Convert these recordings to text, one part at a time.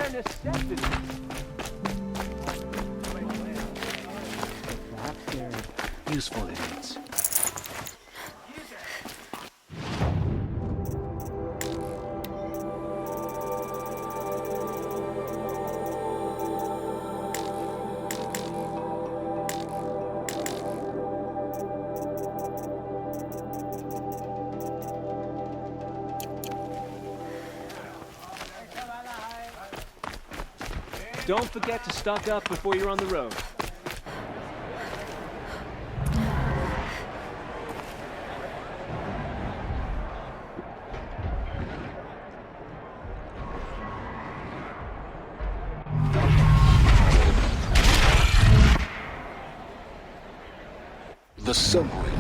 bare necessities. Perhaps they're useful idiots. Don't forget to stock up before you're on the road. The subway.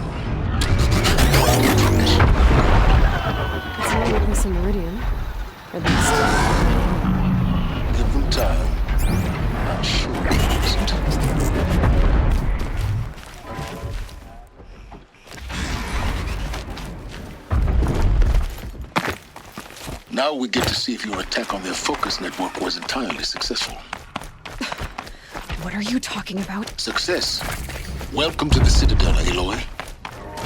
It's only within some meridian. At least. Give them time. Not sure it isn't. Now we get to see if your attack on their focus network was entirely successful. What are you talking about? Success. Welcome to the Citadel, Aloy.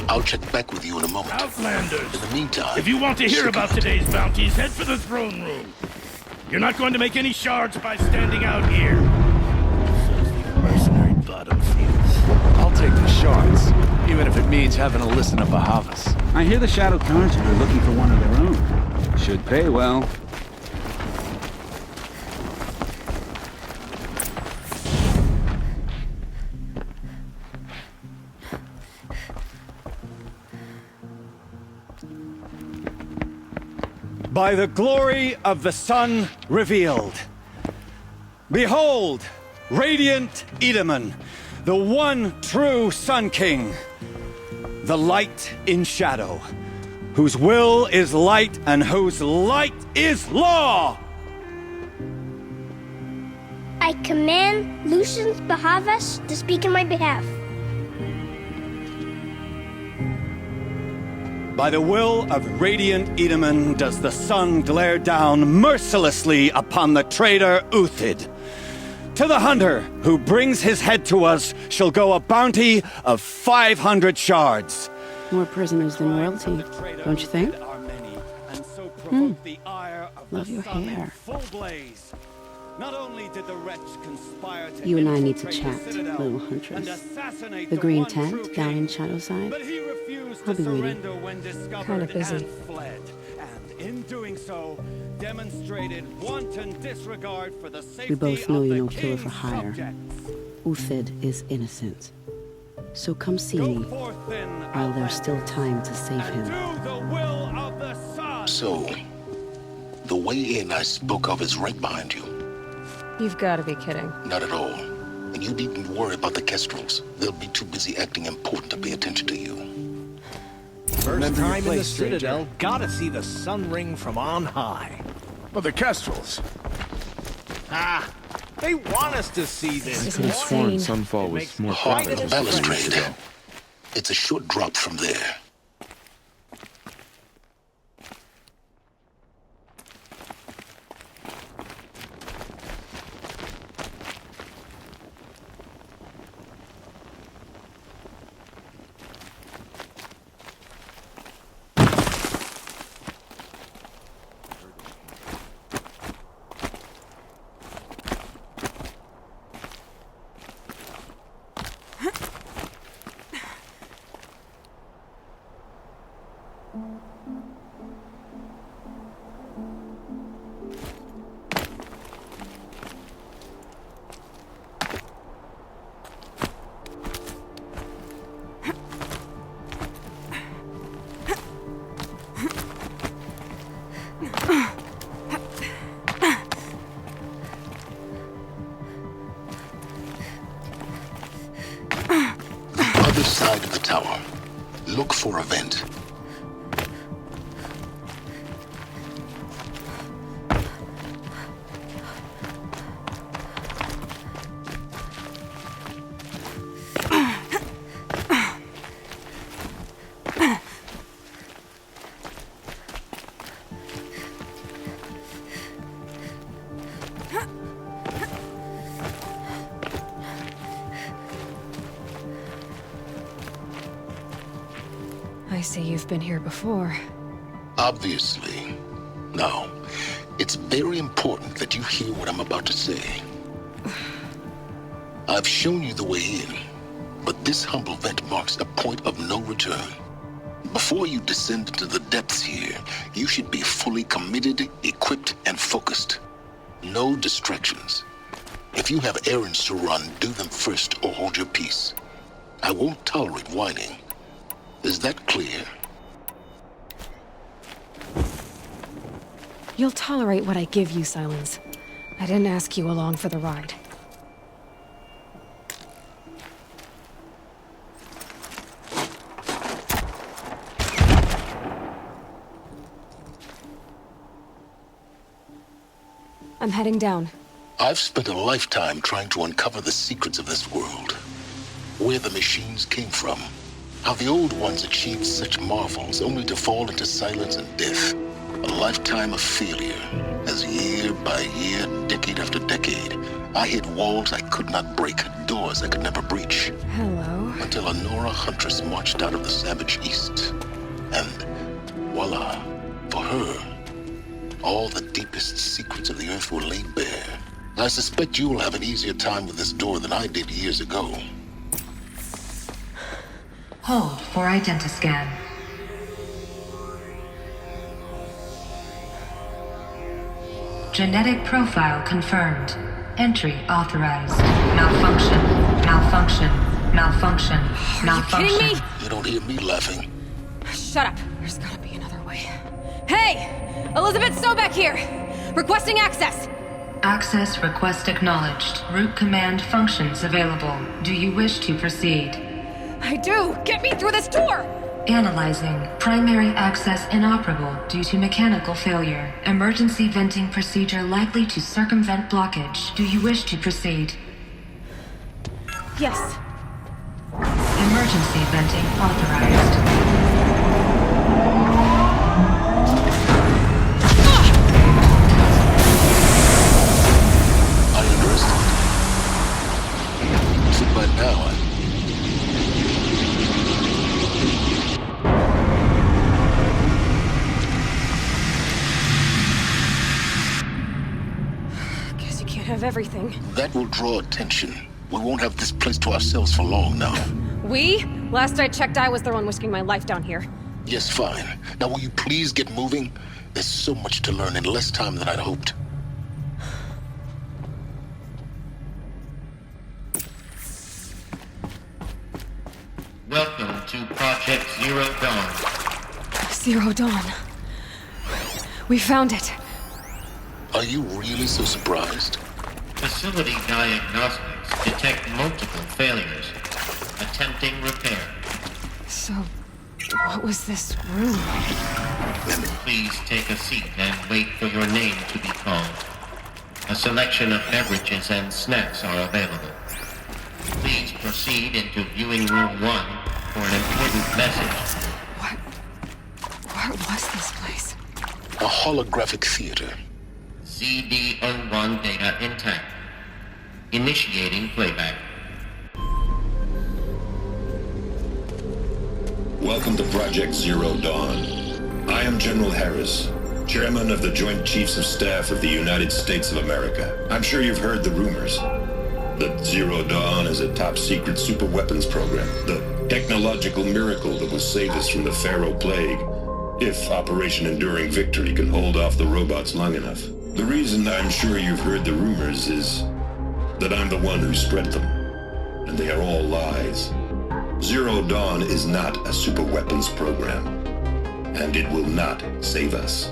I'll check back with you in a moment. Outlanders! In the meantime... If you want to hear stick about it. today's bounties, head for the throne room. You're not going to make any shards by standing out here. Says the mercenary bottom feeds. I'll take the shards, even if it means having to listen to Bahavas. I hear the Shadow Carja are looking for one of their own. Should pay well. By the glory of the sun revealed. Behold, radiant Edaman, the one true Sun King, the light in shadow, whose will is light and whose light is law! I command Lucius Bahavas to speak in my behalf. By the will of radiant Edaman does the sun glare down mercilessly upon the traitor Uthid. To the hunter who brings his head to us shall go a bounty of 500 shards. More prisoners than royalty, don't you think? Love your hair. Not only did the wretch conspire to You and I need to infiltrate the chat, Citadel little and huntress. assassinate The green one true tent down king, in Shadowside. but he refused I'll to be waiting. surrender when discovered Kinda busy. and fled. And in doing so, demonstrated wanton disregard for the safety We both know of you're the no killer for king's hire. subjects. Uthid is innocent. So come see Go me forth then, while there's still outlanders, time to save and him. do the will of the sun. So, the way in I spoke of is right behind you. You've got to be kidding. Not at all. And you needn't worry about the Kestrels. They'll be too busy acting important to pay attention to you. First Time in the Citadel, gotta see the sun ring from on high. But the Kestrels. Ah, they want us to see this. This is insane. Sunfall was makes more Heart of the profitable. balustrade. It's a short drop from there. Other side of the tower. Look for a vent. I see you've been here before. Obviously. Now, it's very important that you hear what I'm about to say. I've shown you the way in, but this humble vent marks a point of no return. Before you descend into the depths here, you should be fully committed, equipped, and focused. No distractions. If you have errands to run, do them first or hold your peace. I won't tolerate whining. Is that clear? You'll tolerate what I give you, Silence. I didn't ask you along for the ride. I'm heading down. I've spent a lifetime trying to uncover the secrets of this world. Where the machines came from. How the old ones achieved such marvels only to fall into silence and death. A lifetime of failure, as year by year, decade after decade, I hit walls I could not break, doors I could never breach. Hello. Until a Nora huntress marched out of the savage east. And voila, for her, all the deepest secrets of the earth were laid bare. I suspect you will have an easier time with this door than I did years ago. Hold for identiscan. Genetic profile confirmed. Entry authorized. Malfunction. Malfunction. Malfunction. Malfunction. Are you kidding me? You don't hear me laughing. Shut up. There's gotta be another way. Hey! Elizabeth Sobek here! Requesting access! Access request acknowledged. Root command functions available. Do you wish to proceed? I do! Get me through this door! Analyzing. Primary access inoperable due to mechanical failure. Emergency venting procedure likely to circumvent blockage. Do you wish to proceed? Yes. Emergency venting authorized. But now Guess you can't have everything. that will draw attention. We won't have this place to ourselves for long now. We? Last I checked, I was the one risking my life down here. Yes, fine. Now will you please get moving? There's so much to learn in less time than I'd hoped. Welcome to Project Zero Dawn. Zero Dawn. We found it. Are you really so surprised? Facility diagnostics detect multiple failures. Attempting repair. So, what was this room? Please take a seat and wait for your name to be called. A selection of beverages and snacks are available. Please proceed into viewing room 1 for an important message. Where was this place? A holographic theater. CD01 data intact. Initiating playback. Welcome to Project Zero Dawn. I am General Harris, Chairman of the Joint Chiefs of Staff of the United States of America. I'm sure you've heard the rumors that Zero Dawn is a top-secret superweapons program, the technological miracle that will save us from the Pharaoh Plague, if Operation Enduring Victory can hold off the robots long enough. The reason I'm sure you've heard the rumors is that I'm the one who spread them, and they are all lies. Zero Dawn is not a superweapons program, and it will not save us.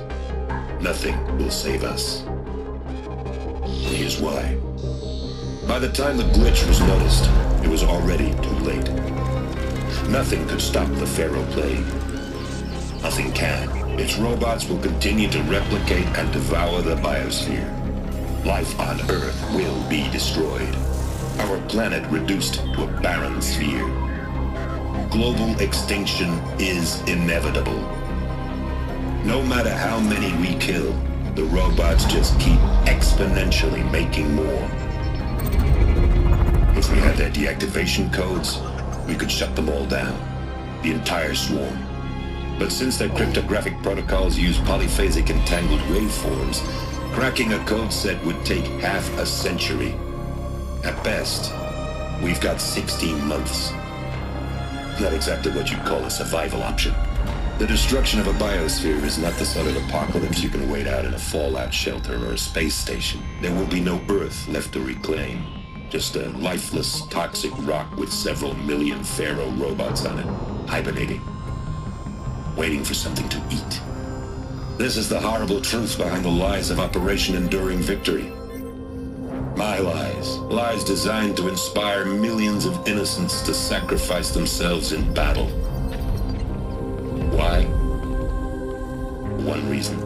Nothing will save us. Here's why. By the time the glitch was noticed, it was already too late. Nothing could stop the Pharaoh Plague. Nothing can. Its robots will continue to replicate and devour the biosphere. Life on Earth will be destroyed. Our planet reduced to a barren sphere. Global extinction is inevitable. No matter how many we kill, the robots just keep exponentially making more. If we had their deactivation codes, we could shut them all down. The entire swarm. But since their cryptographic protocols use polyphasic entangled waveforms, cracking a code set would take half a century. At best, we've got 16 months. Not exactly what you'd call a survival option. The destruction of a biosphere is not the sort of apocalypse you can wait out in a fallout shelter or a space station. There will be no Earth left to reclaim. Just a lifeless, toxic rock with several million Pharaoh robots on it, hibernating, waiting for something to eat. This is the horrible truth behind the lies of Operation Enduring Victory. My lies. Lies designed to inspire millions of innocents to sacrifice themselves in battle. Why? One reason.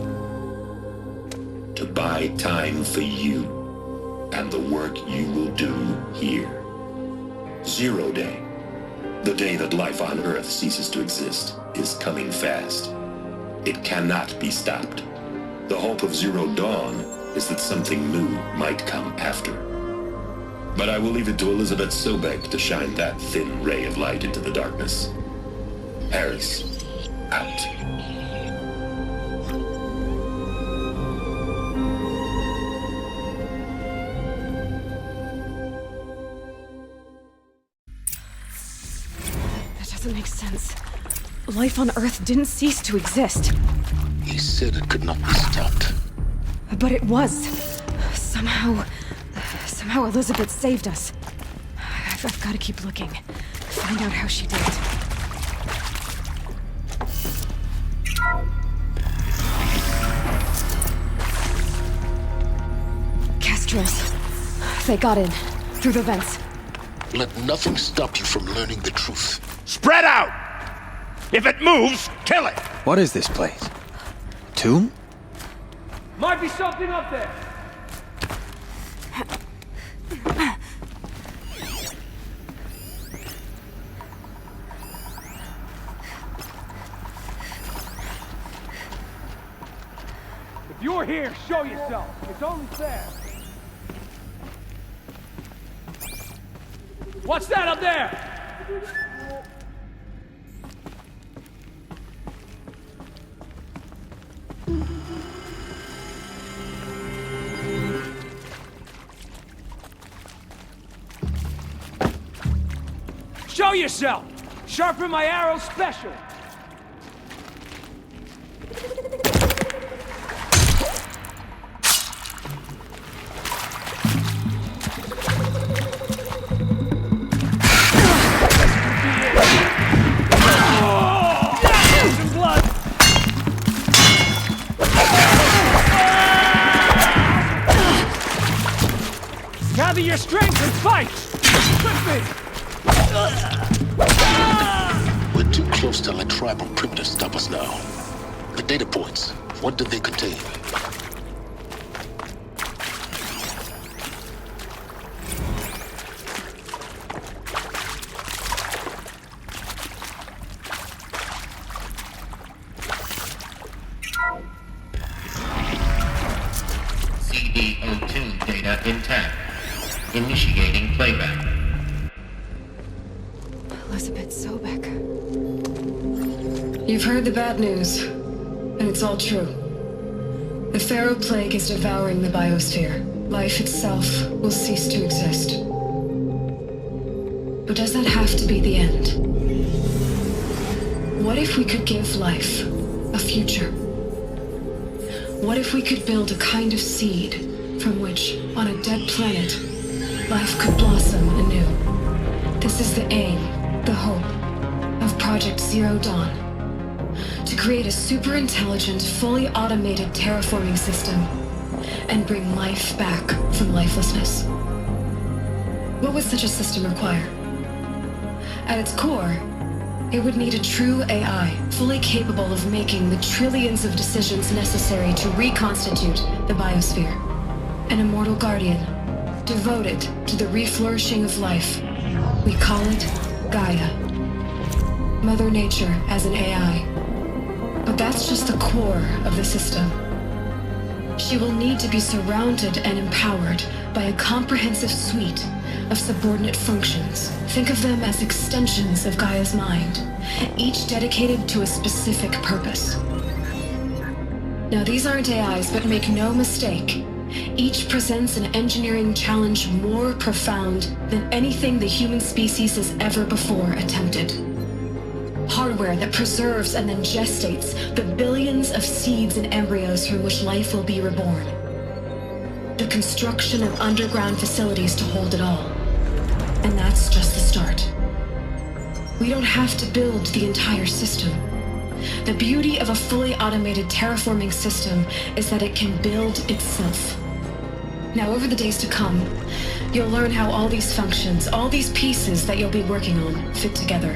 To buy time for you and the work you will do here. Zero Day, the day that life on Earth ceases to exist, is coming fast. It cannot be stopped. The hope of Zero Dawn is that something new might come after. But I will leave it to Elizabeth Sobek to shine that thin ray of light into the darkness. Harris, out. That doesn't make sense. Life on Earth didn't cease to exist. He said it could not be stopped. But it was. Somehow Elizabeth saved us. I've got to keep looking. Find out how she did it. Kestrels. They got in. Through the vents. Let nothing stop you from learning the truth. Spread out! If it moves, kill it! What is this place? Tomb? Might be something up there. If you're here, show yourself. It's only fair. What's that up there? Show yourself! Sharpen my arrow special! Gather your strength and fight! We're too close to let tribal primitives stop us now. The data points, what do they contain? CD02 data intact. Initiating playback. Elizabeth Sobek. You've heard the bad news, and it's all true. The Pharaoh Plague is devouring the biosphere. Life itself will cease to exist. But does that have to be the end? What if we could give life a future? What if we could build a kind of seed from which, on a dead planet, life could blossom anew? This is the aim, the hope, of Project Zero Dawn. To create a super-intelligent, fully automated terraforming system and bring life back from lifelessness. What would such a system require? At its core, it would need a true AI, fully capable of making the trillions of decisions necessary to reconstitute the biosphere. An immortal guardian, devoted to the reflourishing of life. We call it Gaia. Mother Nature as an AI. But that's just the core of the system. She will need to be surrounded and empowered by a comprehensive suite of subordinate functions. Think of them as extensions of Gaia's mind, each dedicated to a specific purpose. Now, these aren't AIs, but make no mistake, each presents an engineering challenge more profound than anything the human species has ever before attempted. Hardware that preserves and then gestates the billions of seeds and embryos from which life will be reborn. The construction of underground facilities to hold it all. And that's just the start. We don't have to build the entire system. The beauty of a fully automated terraforming system is that it can build itself. Now, over the days to come, you'll learn how all these functions, all these pieces that you'll be working on, fit together.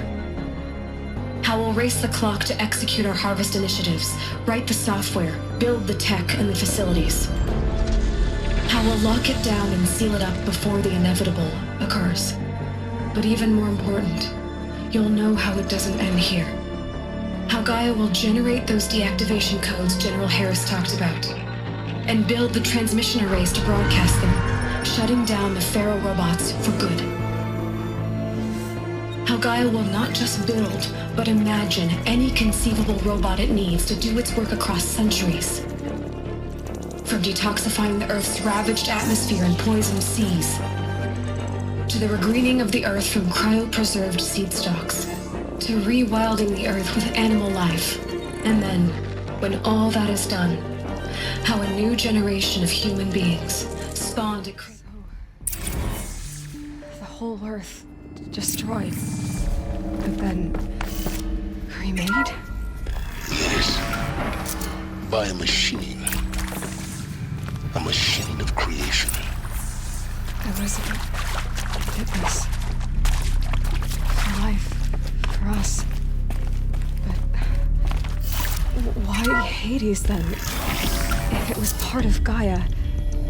How we'll race the clock to execute our harvest initiatives, write the software, build the tech and the facilities. How we'll lock it down and seal it up before the inevitable occurs. But even more important, you'll know how it doesn't end here. How Gaia will generate those deactivation codes General Harris talked about, and build the transmission arrays to broadcast them, shutting down the Pharaoh robots for good. How Gaia will not just build, but imagine any conceivable robot it needs to do its work across centuries. From detoxifying the Earth's ravaged atmosphere and poisoned seas, to the regreening of the Earth from cryopreserved seed stalks, to rewilding the Earth with animal life. And then, when all that is done, how a new generation of human beings spawned a... The whole Earth destroyed, but then remade? Yes. By a machine. A machine of creation. Elizabeth, it was for life, for us. But why Hades then? If it was part of Gaia,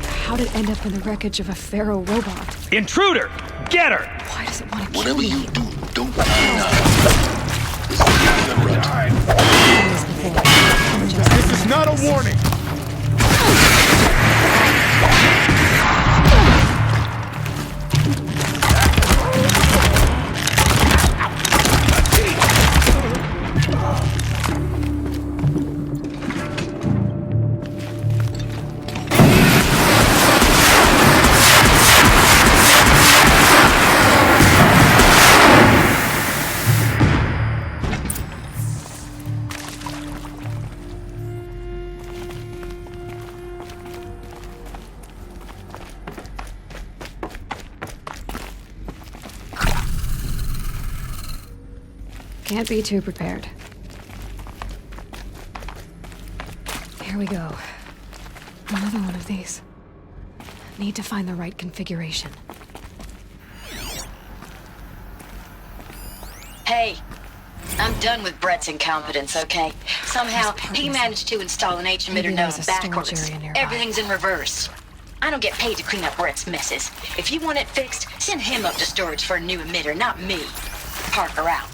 how did it end up in the wreckage of a Pharaoh robot? Intruder! Get her! Why does it want to kill Whatever me? you do, don't do now. This is the threat. This is not a warning! Can't be too prepared. Here we go. Another one of these. Need to find the right configuration. Hey, I'm done with Brett's incompetence, okay? Somehow, he managed to install an H-emitter node backwards. Everything's in reverse. I don't get paid to clean up Brett's messes. If you want it fixed, send him up to storage for a new emitter, not me. Parker out.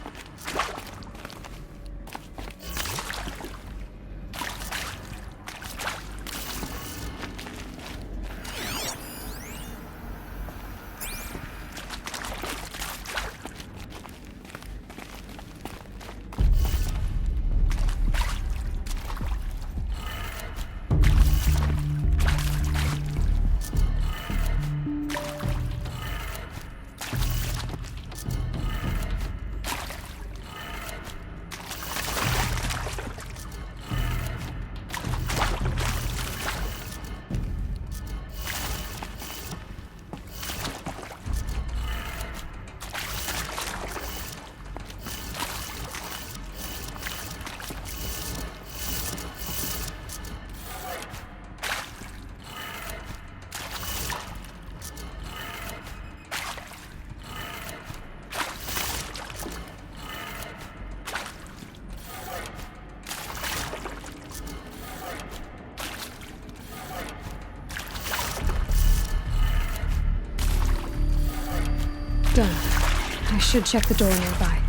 Done. I should check the door nearby.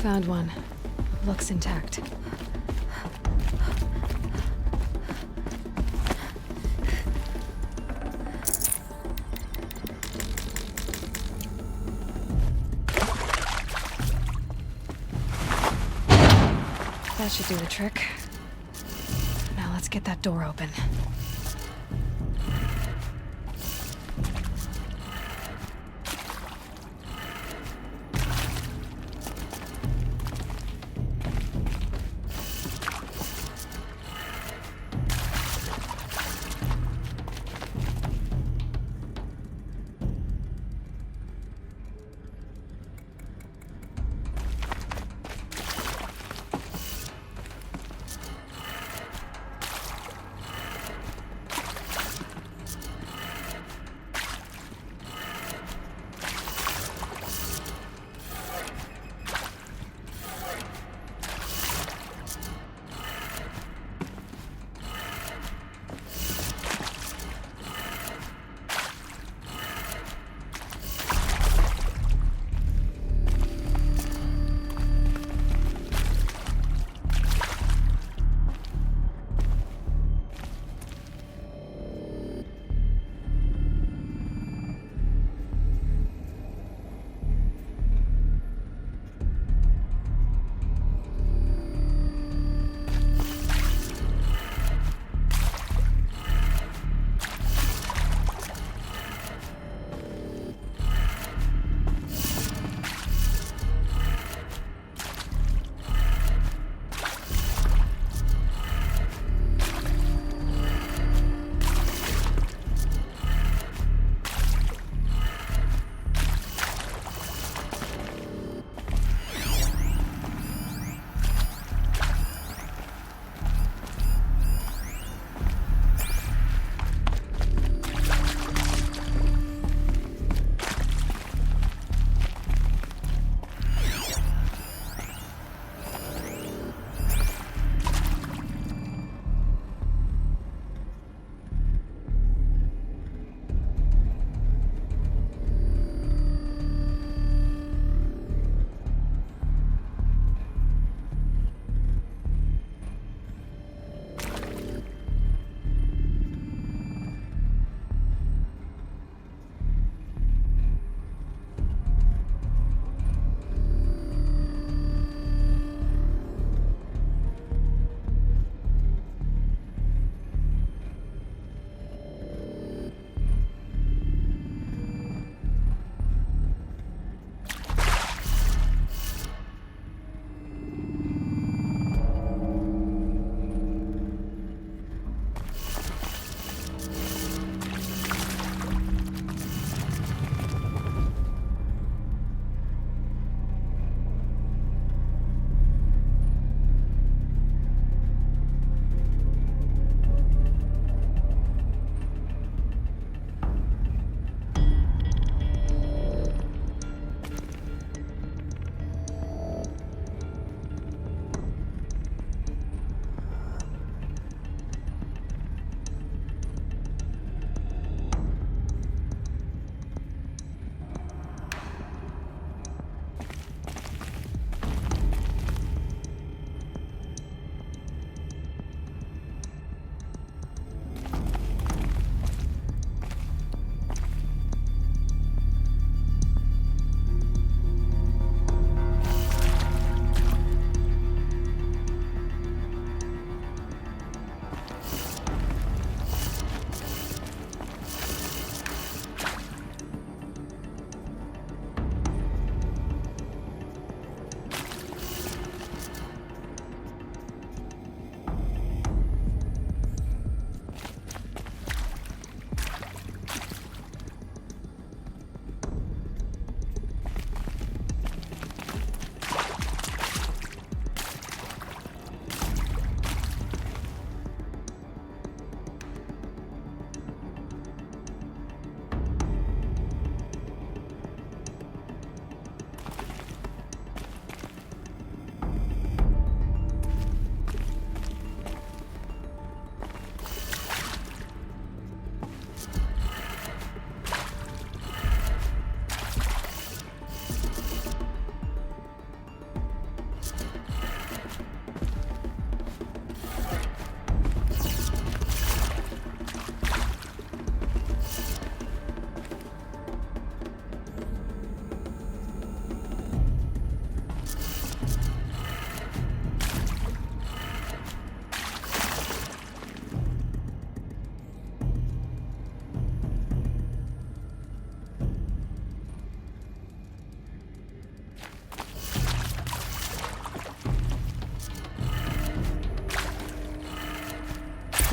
Found one. Looks intact. That should do the trick. Now let's get that door open.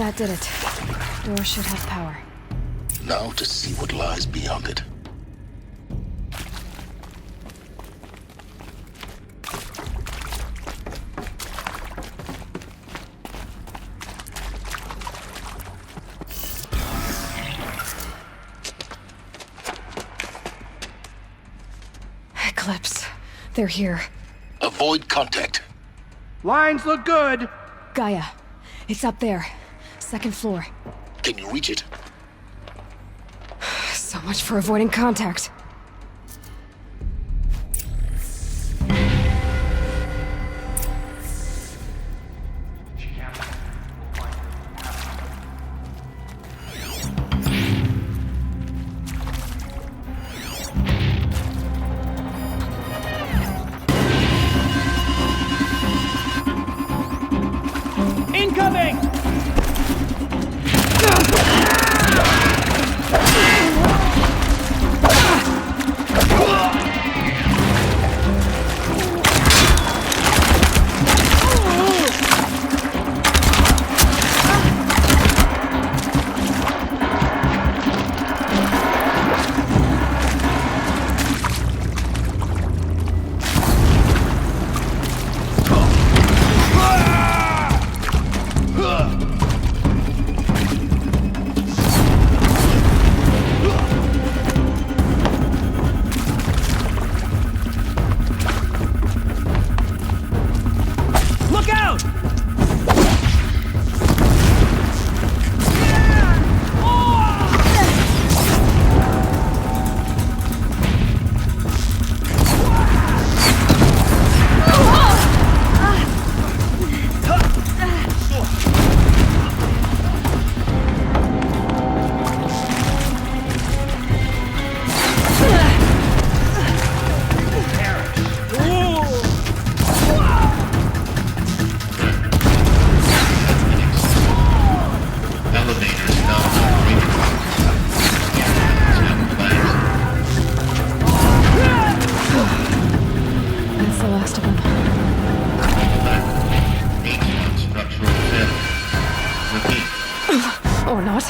That did it. Door should have power. Now to see what lies beyond it. Eclipse. They're here. Avoid contact. Lines look good. Gaia. It's up there. Second floor. Can you reach it? So much for avoiding contact. Incoming! Or not.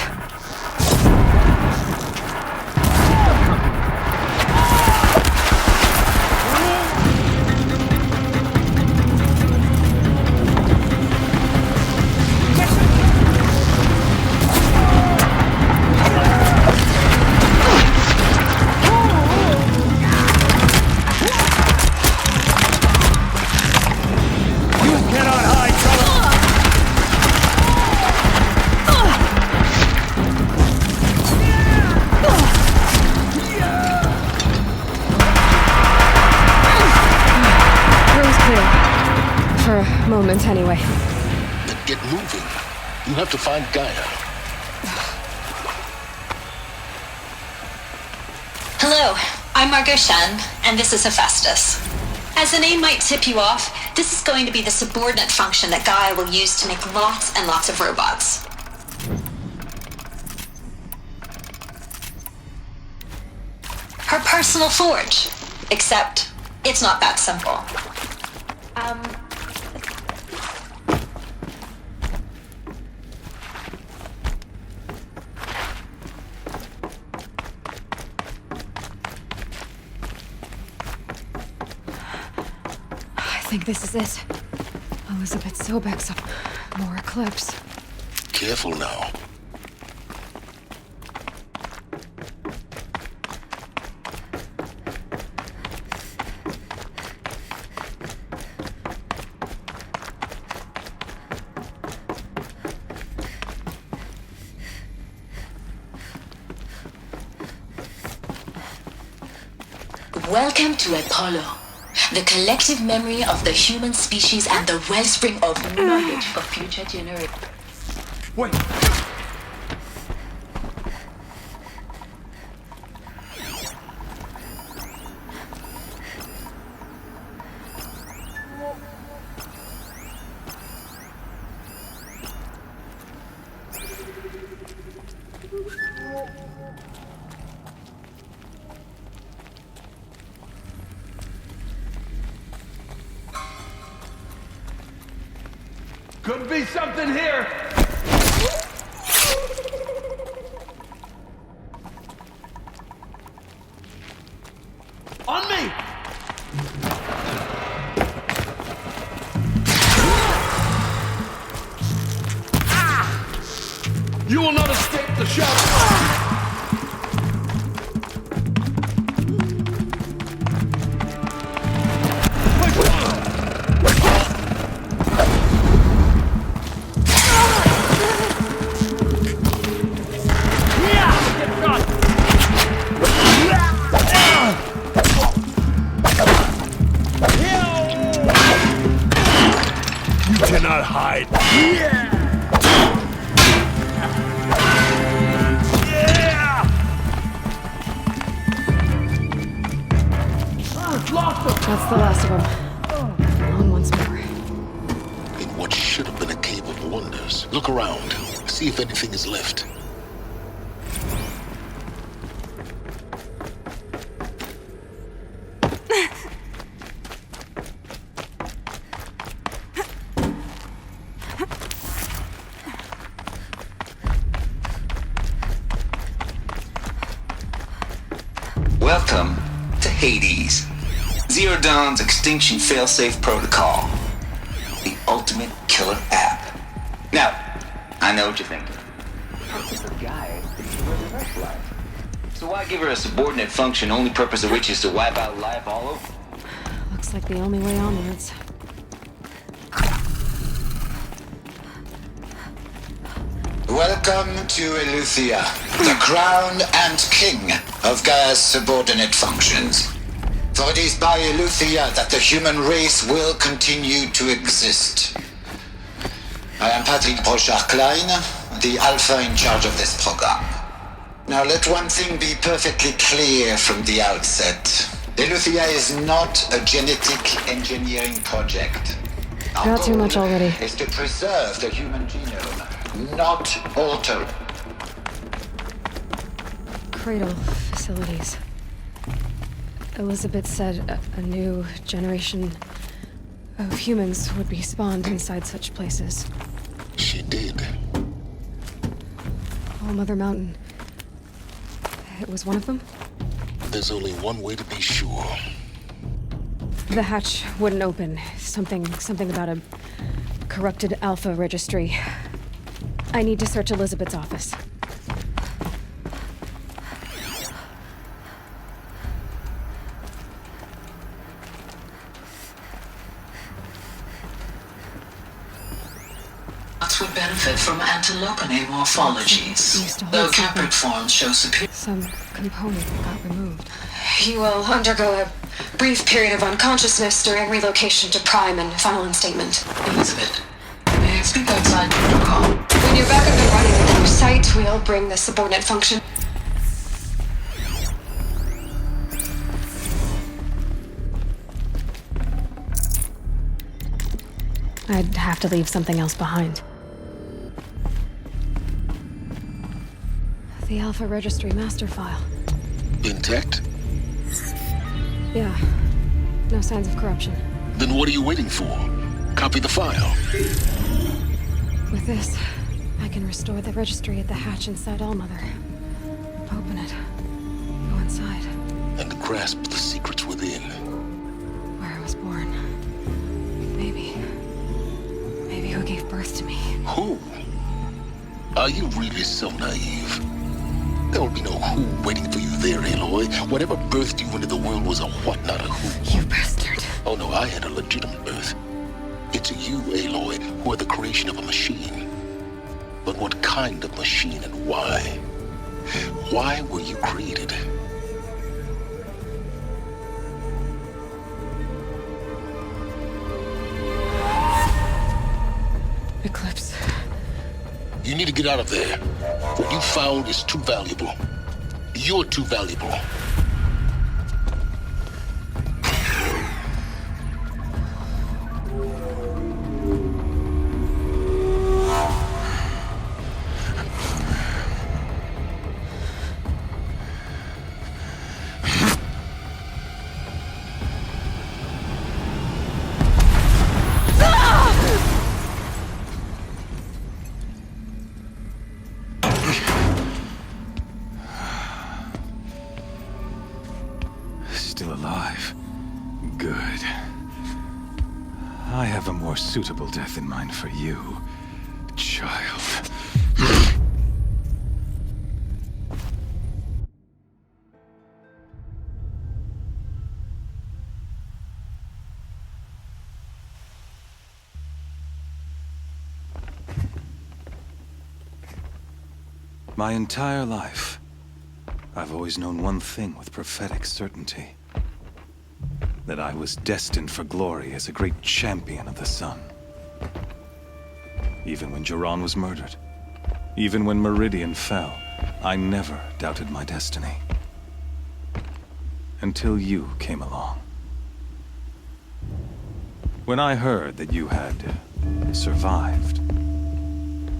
Moment, anyway. Then get moving. You have to find Gaia. Hello, I'm Margot Shen, and this is Hephaestus. As the name might tip you off, this is going to be the subordinate function that Gaia will use to make lots and lots of robots. Her personal forge. Except, it's not that simple. I think this is it. Elizabeth Sobek's up. More Eclipse. Careful now. Welcome to Apollo, the collective memory of the human species and the wellspring of knowledge for future generations. Wait! Could be something here! You will not escape the shadow! You cannot hide. That's the last of them. On once more. In what should have been a cave of wonders. Look around. See if anything is left. Welcome to Hades. Zero Dawn's extinction failsafe protocol. The ultimate killer app. Now, I know what you're thinking. Purpose of guide is to resurrect life. So why give her a subordinate function, only purpose of which is to wipe out life all over? Looks like the only way onwards. Welcome to Eleuthia, the crown and king of Gaia's subordinate functions. For it is by Eleuthia that the human race will continue to exist. I am Patrick Brochard-Klein, the Alpha in charge of this program. Now let one thing be perfectly clear from the outset. Eleuthia is not a genetic engineering project. Not too much already. Is to preserve the human genome, not alter it. Cradle facilities. Elizabeth said a new generation of humans would be spawned inside such places. She did. All Mother Mountain. It was one of them? There's only one way to be sure. The hatch wouldn't open. Something about a corrupted Alpha registry. I need to search Elizabeth's office. Would benefit from antilopinae morphologies, though Caprid forms show superior. Some component got removed. You will undergo a brief period of unconsciousness during relocation to Prime and final instatement. Elizabeth, may I speak outside protocol? When you're back up and running at the new site, we'll bring the subordinate function. I'd have to leave something else behind. The Alpha Registry master file. Intact? Yeah. No signs of corruption. Then what are you waiting for? Copy the file. With this, I can restore the registry at the hatch inside Allmother. Open it. Go inside. And grasp the secrets within. Where I was born. Maybe who gave birth to me. Who? Are you really so naive? There will be no who waiting for you there, Aloy. Whatever birthed you into the world was a what, not a who. You bastard. Oh no, I had a legitimate birth. It's you, Aloy, who are the creation of a machine. But what kind of machine and why? Why were you created? Eclipse. You need to get out of there. What you found is too valuable. You're too valuable. Still alive. Good. I have a more suitable death in mind for you, child. My entire life, I've always known one thing with prophetic certainty. That I was destined for glory as a great champion of the sun. Even when Jiran was murdered, even when Meridian fell, I never doubted my destiny. Until you came along. When I heard that you had survived,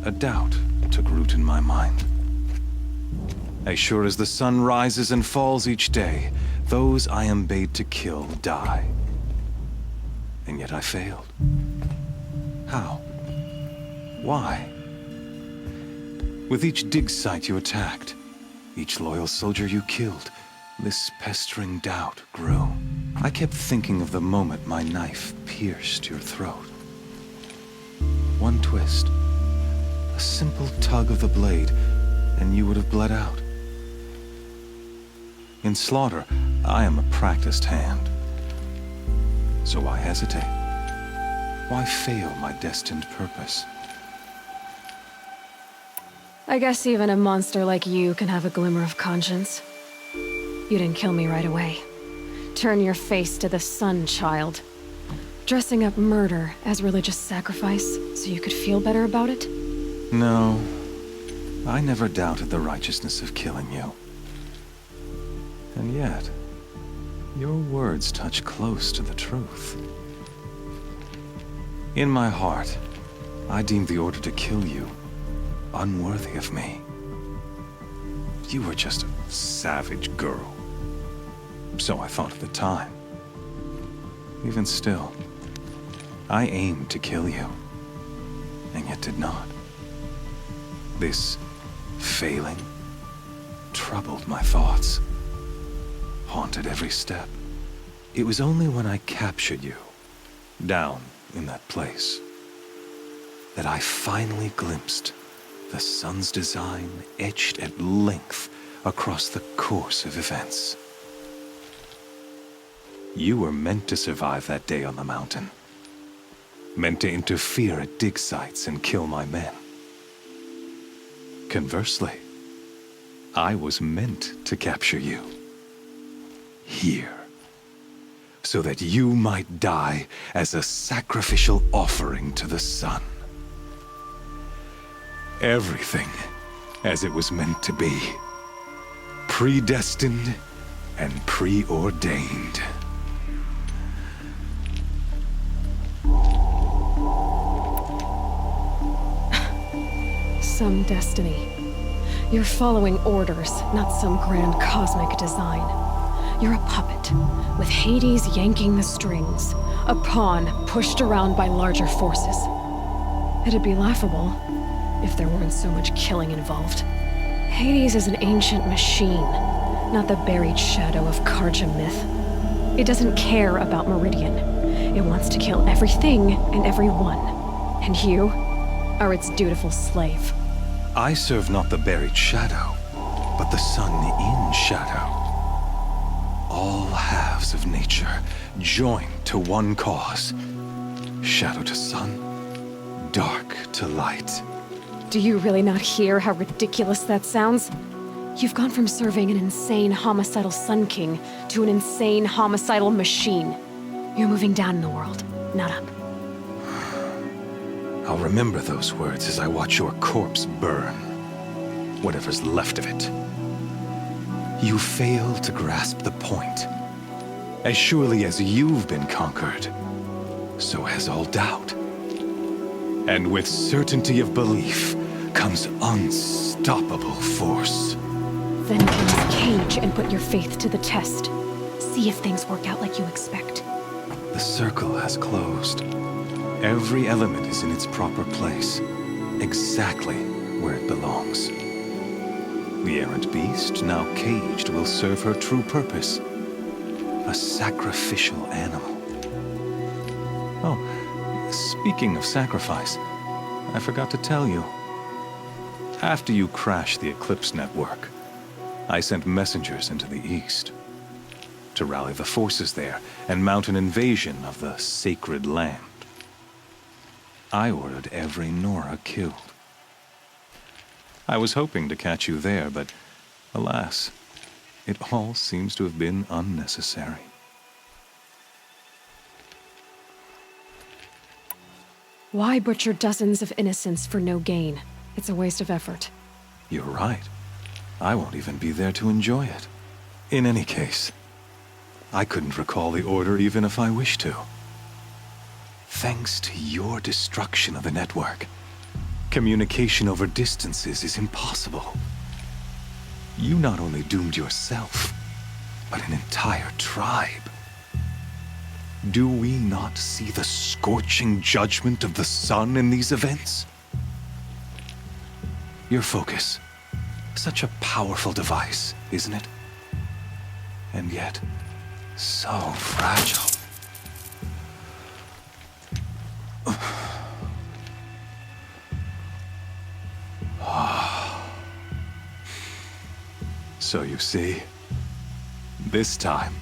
a doubt took root in my mind. As sure as the sun rises and falls each day, those I am bade to kill die. And yet I failed. How? Why? With each dig site you attacked, each loyal soldier you killed, this pestering doubt grew. I kept thinking of the moment my knife pierced your throat. One twist, a simple tug of the blade, and you would have bled out. In slaughter, I am a practiced hand. So why hesitate? Why fail my destined purpose? I guess even a monster like you can have a glimmer of conscience. You didn't kill me right away. Turn your face to the sun, child. Dressing up murder as religious sacrifice so you could feel better about it? No, I never doubted the righteousness of killing you. And yet, your words touch close to the truth. In my heart, I deemed the order to kill you unworthy of me. You were just a savage girl. So I thought at the time. Even still, I aimed to kill you, and yet did not. This failing troubled my thoughts, haunted every step. It was only when I captured you, down in that place, that I finally glimpsed the sun's design etched at length across the course of events. You were meant to survive that day on the mountain. Meant to interfere at dig sites and kill my men. Conversely, I was meant to capture you. Here. So that you might die as a sacrificial offering to the sun. Everything as it was meant to be. Predestined and preordained. Some destiny. You're following orders, not some grand cosmic design. You're a puppet, with Hades yanking the strings, a pawn pushed around by larger forces. It'd be laughable if there weren't so much killing involved. Hades is an ancient machine, not the buried shadow of Karja myth. It doesn't care about Meridian. It wants to kill everything and everyone. And you are its dutiful slave. I serve not the buried shadow, but the sun in shadow. All halves of nature joined to one cause. Shadow to sun, dark to light. Do you really not hear how ridiculous that sounds? You've gone from serving an insane homicidal Sun King to an insane homicidal machine. You're moving down in the world, not up. I'll remember those words as I watch your corpse burn. Whatever's left of it. You fail to grasp the point. As surely as you've been conquered, so has all doubt. And with certainty of belief comes unstoppable force. Then cleanse Cage and put your faith to the test. See if things work out like you expect. The circle has closed. Every element is in its proper place, exactly where it belongs. The errant beast, now caged, will serve her true purpose. A sacrificial animal. Oh, speaking of sacrifice, I forgot to tell you. After you crashed the Eclipse network, I sent messengers into the east to rally the forces there and mount an invasion of the sacred land. I ordered every Nora killed. I was hoping to catch you there, but alas, it all seems to have been unnecessary. Why butcher dozens of innocents for no gain? It's a waste of effort. You're right. I won't even be there to enjoy it. In any case, I couldn't recall the order even if I wished to. Thanks to your destruction of the network, communication over distances is impossible. You not only doomed yourself, but an entire tribe. Do we not see the scorching judgment of the sun in these events? Your focus, such a powerful device, isn't it? And yet, so fragile. So you see, this time,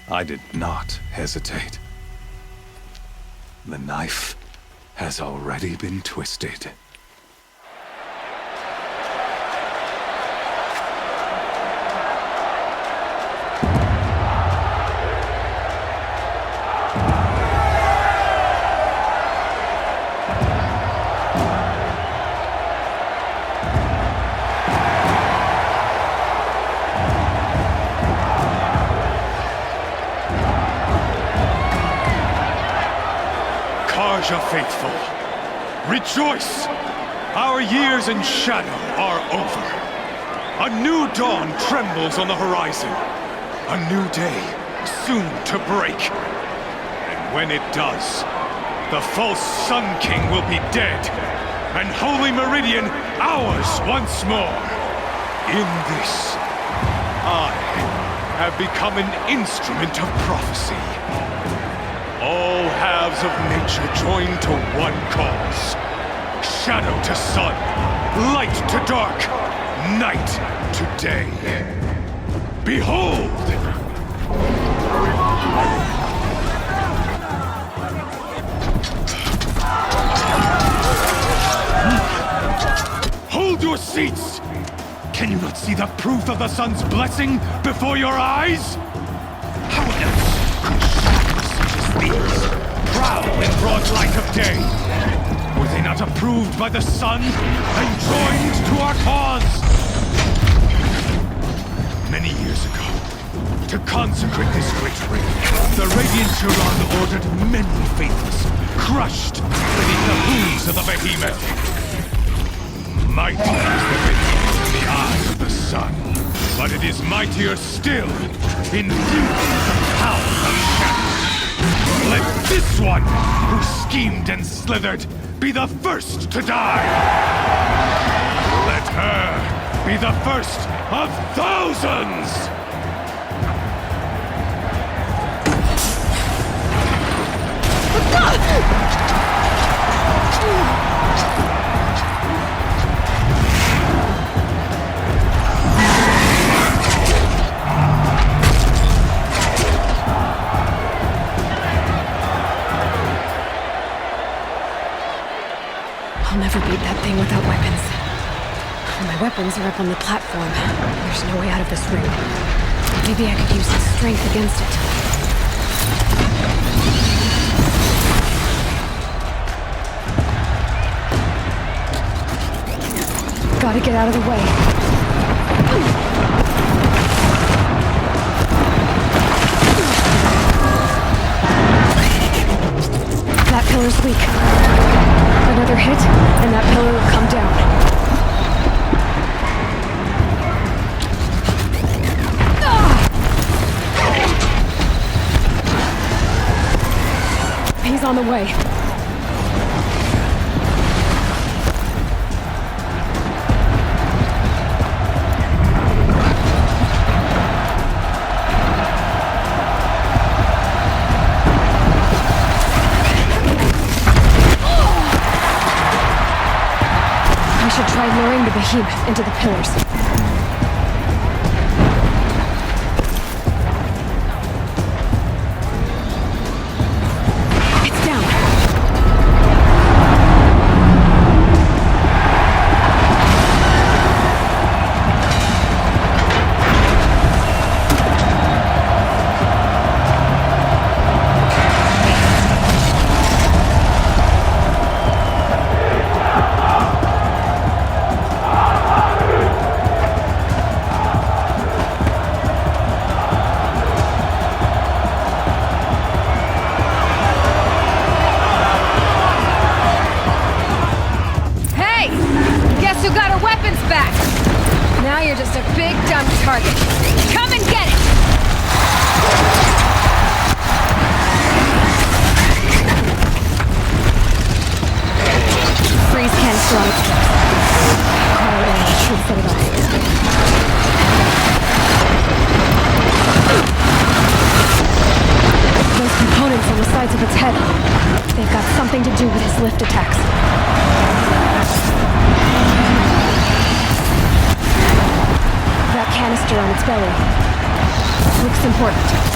I did not hesitate. The knife has already been twisted. Karja faithful, rejoice! Our years in shadow are over. A new dawn trembles on the horizon. A new day soon to break. And when it does, the false Sun King will be dead, and Holy Meridian ours once more. In this, I have become an instrument of prophecy. All halves of nature join to one cause. Shadow to sun, light to dark, night to day. Behold! Hold your seats! Can you not see the proof of the sun's blessing before your eyes? How else could shadows such as these prowl in broad light of day? Were they not approved by the sun and joined to our cause? Many years ago, to consecrate this great ring, the Radiant Turan ordered many faithless, crushed beneath the hooves of the behemoth. Mighty is the behemoth in the eyes of the sun, but it is mightier still in view of the power of shadow. Let this one, who schemed and slithered, be the first to die! Let her be the first of thousands! I'll never beat that thing without weapons. My weapons are up on the platform. There's no way out of this room. Maybe I could use its strength against it. Gotta get out of the way. That pillar's weak. Another hit, and that pillar will come down. He's on the way. Try luring the behemoth into the pillars. It's down. who got her weapons back! Now you're just a big, dumb target. Come and get it! Freeze canister on its lips. Should set it off. Those components on the sides of its head, they've got something to do with his lift attacks. That canister on its belly looks important.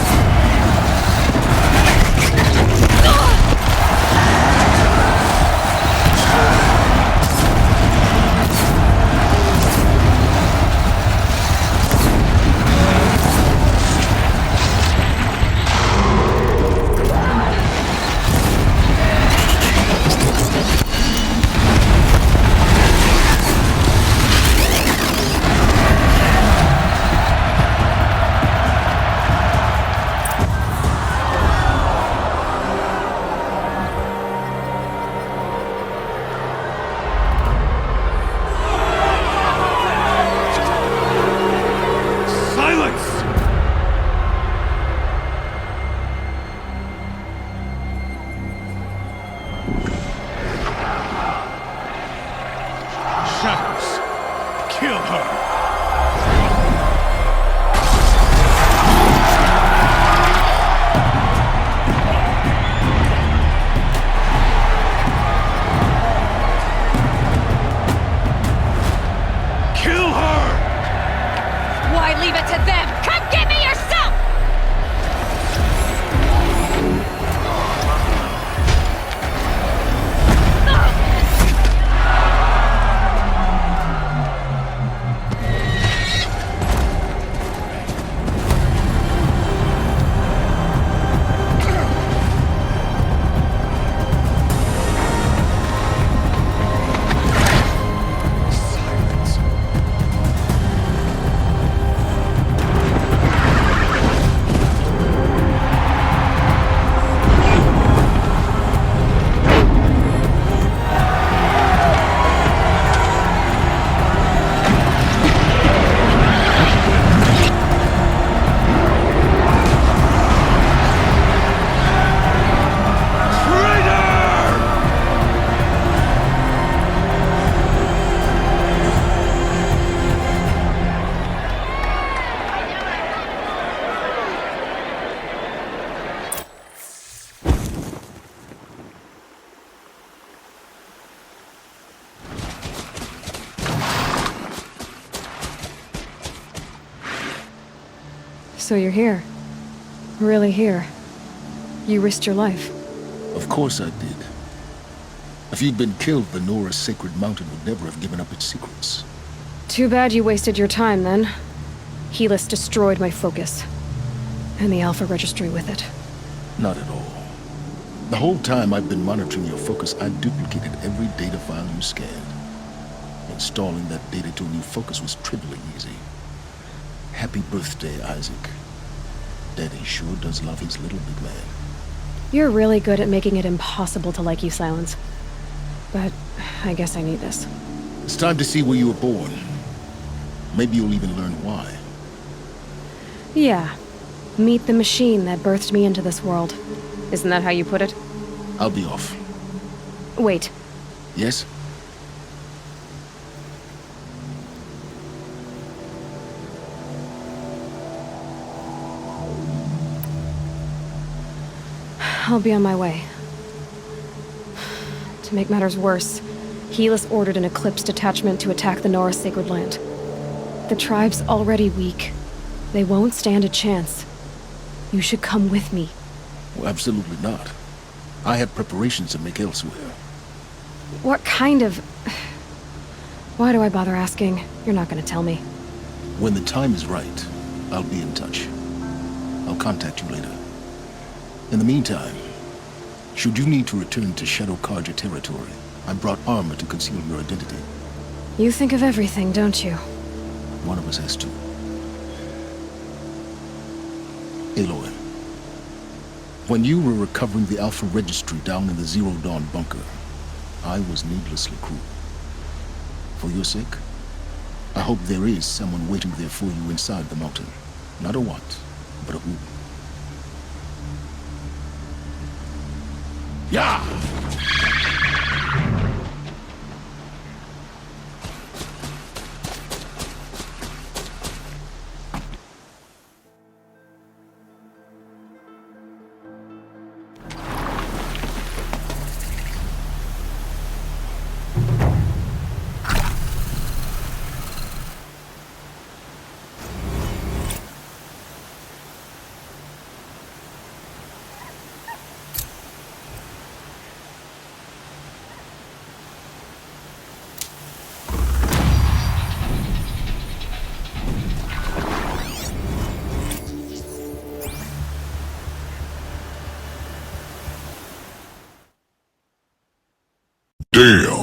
So you're here. Really here. You risked your life. Of course I did. If you'd been killed, the Nora's Sacred Mountain would never have given up its secrets. Too bad you wasted your time, then. Helis destroyed my focus. And the Alpha Registry with it. Not at all. The whole time I've been monitoring your focus, I duplicated every data file you scanned. Installing that data to a new focus was trivially easy. Happy birthday, Isaac. Daddy sure does love his little big man. You're really good at making it impossible to like you, Silence. But I guess I need this. It's time to see where you were born. Maybe you'll even learn why. Yeah. Meet the machine that birthed me into this world. Isn't that how you put it? I'll be off. Wait. Yes? I'll be on my way. To make matters worse, Helis ordered an Eclipse detachment to attack the Nora Sacred Land. The tribe's already weak. They won't stand a chance. You should come with me. Well, absolutely not. I have preparations to make elsewhere. What kind of... Why do I bother asking? You're not gonna tell me. When the time is right, I'll be in touch. I'll contact you later. In the meantime, should you need to return to Shadow Carja territory, I brought armor to conceal your identity. You think of everything, don't you? One of us has to. Aloy, when you were recovering the Alpha Registry down in the Zero Dawn bunker, I was needlessly cruel. For your sake, I hope there is someone waiting there for you inside the mountain. Not a what, but a who. Yeah! Damn.